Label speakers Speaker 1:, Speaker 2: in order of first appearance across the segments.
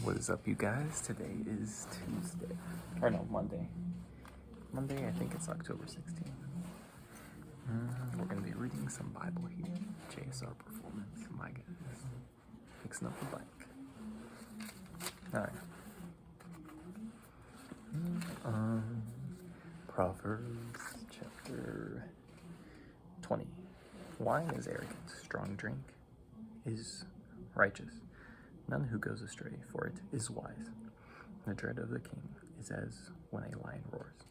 Speaker 1: What is up, you guys? Today is Tuesday. Or no, Monday. Monday, I think it's October 16th. We're going to be reading some Bible here. JSR Performance, my guys. Fixing up the bike. Alright. Proverbs chapter 20. Wine is arrogant, strong drink is righteous. None who goes astray for it is wise. The dread of the king is as when a lion roars.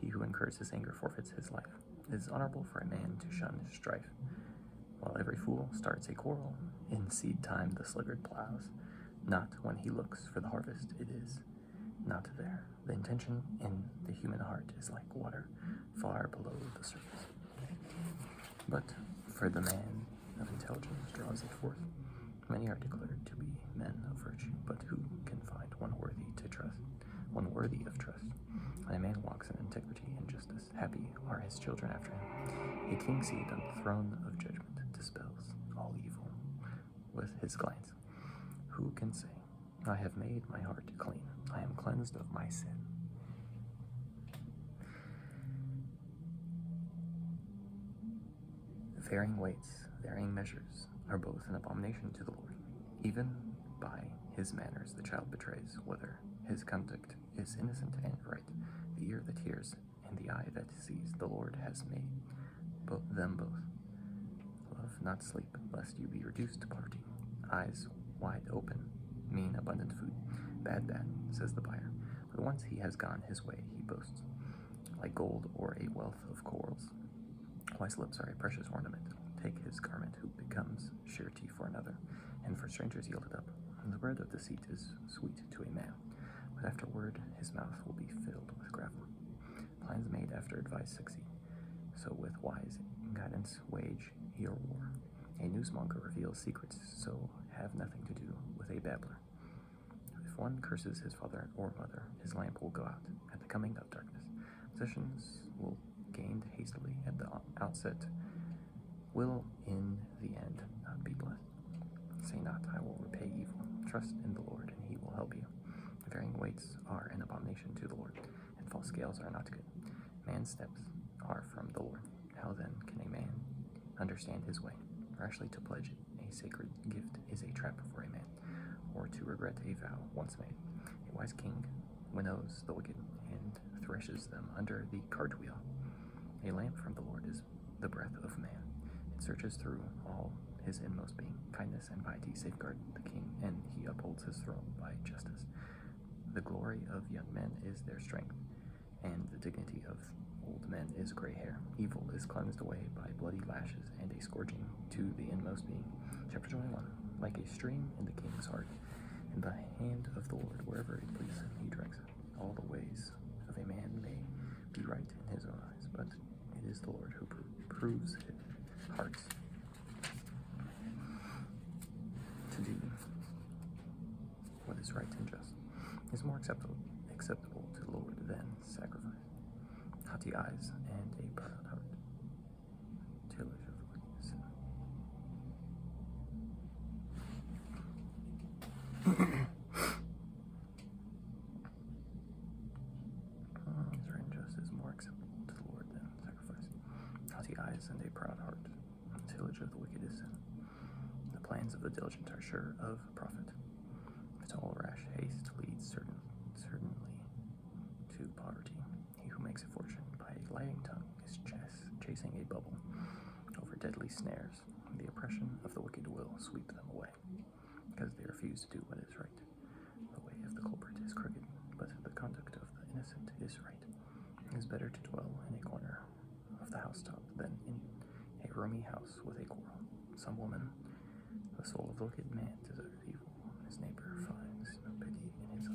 Speaker 1: He who incurs his anger forfeits his life. It is honorable for a man to shun strife. While every fool starts a quarrel, in seed time the sluggard plows. Not when he looks for the harvest, it is not there. The intention in the human heart is like water, far below the surface. But for the man of intelligence draws it forth. Many are declared to be men of virtue, but who can find one worthy of trust? When a man walks in integrity and justice, happy are his children after him. A king's seat on the throne of judgment dispels all evil with his glance. Who can say, I have made my heart clean, I am cleansed of my sin? Varying weights, varying measures, are both an abomination to the Lord. Even by his manners the child betrays whether his conduct is innocent and right. The ear that hears and the eye that sees, the Lord has made them both. Love not sleep, lest you be reduced to poverty. Eyes wide open mean abundant food. Bad, says the buyer. But once he has gone his way, he boasts, like gold or a wealth of corals. Wise lips are a precious ornament. Take his garment who becomes surety for another, and for strangers yield it up. And the bread of deceit is sweet to a man, but afterward his mouth will be filled with gravel. Plans made after advice succeed, so with wise guidance wage your war. A newsmonger reveals secrets, so have nothing to do with a babbler. If one curses his father or mother, his lamp will go out at the coming of darkness. Possessions will gained hastily at the outset will in the end not be blessed. Say not, I will repay evil. Trust in the Lord, and he will help you. Varying weights are an abomination to the Lord, and false scales are not good. Man's steps are from the Lord. How then can a man understand his way? Rashly to pledge a sacred gift is a trap for a man, or to regret a vow once made. A wise king winnows the wicked and threshes them under the cartwheel. A lamp from the Lord is the breath of man. It searches through all his inmost being. Kindness and piety safeguard the king, and he upholds his throne by justice. The glory of young men is their strength, and the dignity of old men is gray hair. Evil is cleansed away by bloody lashes and a scourging to the inmost being. Chapter 21. Like a stream in the king's heart, in the hand of the Lord, wherever it pleases him, he directs it. All the ways of a man may be right in his own eyes, but it is the Lord who proves his hearts. To do what is right and just is more acceptable to the Lord than sacrifice. Haughty eyes and a proud heart, tillage of the wicked sin. Right and just is more acceptable to the Lord than sacrifice. Haughty eyes and a proud heart, tillage of the wicked is sin. The plans of the diligent are sure of profit, but all rash haste leads certainly to poverty. He who makes a fortune by a lying tongue is chasing a bubble over deadly snares. The oppression of the wicked will sweep them away, because they refuse to do what is right. The way of the culprit is crooked, but the conduct of the innocent is right. It is better to dwell in a corner of the housetop than in a roomy house with a quarrel. Some woman, the soul of the wicked man desires evil. His neighbor finds no pity in his eyes.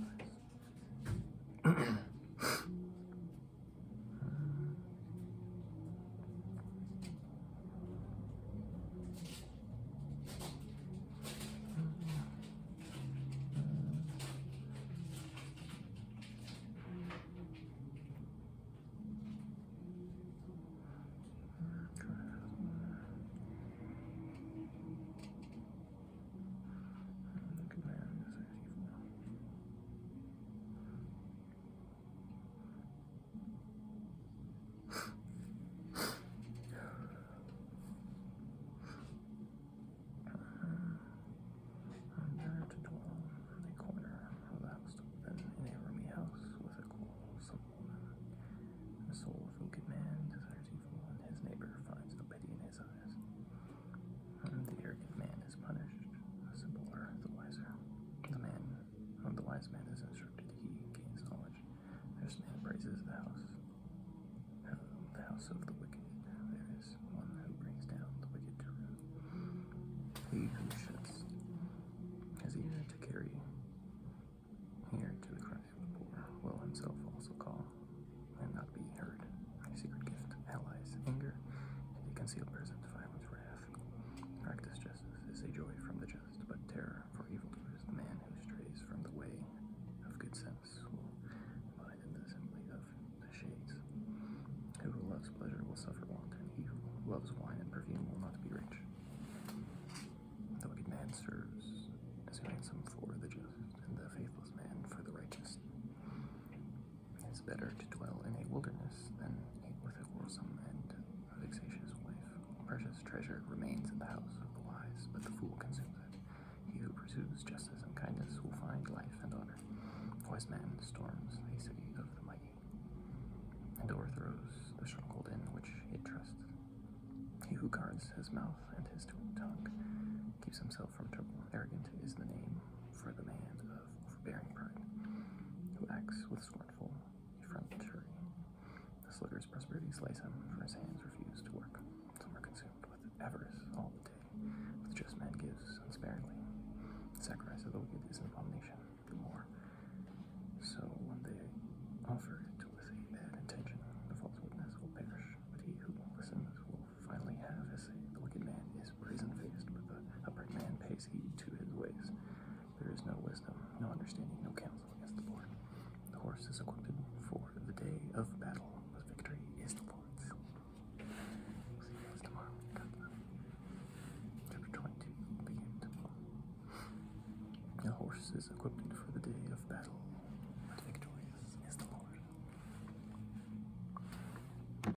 Speaker 1: himself also call and not be heard. A secret gift allies anger, and a concealed present violent wrath. Practice justice is a joy from the just, but terror for evildoers. The man who strays from the way of good sense will abide in the assembly of the shades. Who loves pleasure will suffer want, and he who loves wine and perfume will not be rich. The wicked man serves as a ransom for the just, and the faithless man for the righteous. It is better to dwell in a wilderness than with a quarrelsome and vexatious wife. Precious treasure remains in the house of the wise, but the fool consumes it. He who pursues justice and kindness will find life and honor. A wise man storms a city of the mighty, and overthrows the stronghold in which it trusts. He who guards his mouth and his tongue keeps himself from trouble. Arrogant is the name for the man of overbearing pride, who acts with scornful effrontery. The sluggard's prosperity slays him, for his hands refuse to work. Some are consumed with avarice all the day, but the just man gives unsparingly. The sacrifice of the wicked is an abomination, the more so when they offer it with a bad intention. The false witness will perish, but he who listens will finally have his say. The wicked man is brazen-faced, but the upright man pays heed to his ways. There is no wisdom, no understanding, no counsel against the Lord. The horse is equipped for the day of battle, but victory is the Lord's. We'll see you guys tomorrow. Chapter 22 begins. The horse is equipped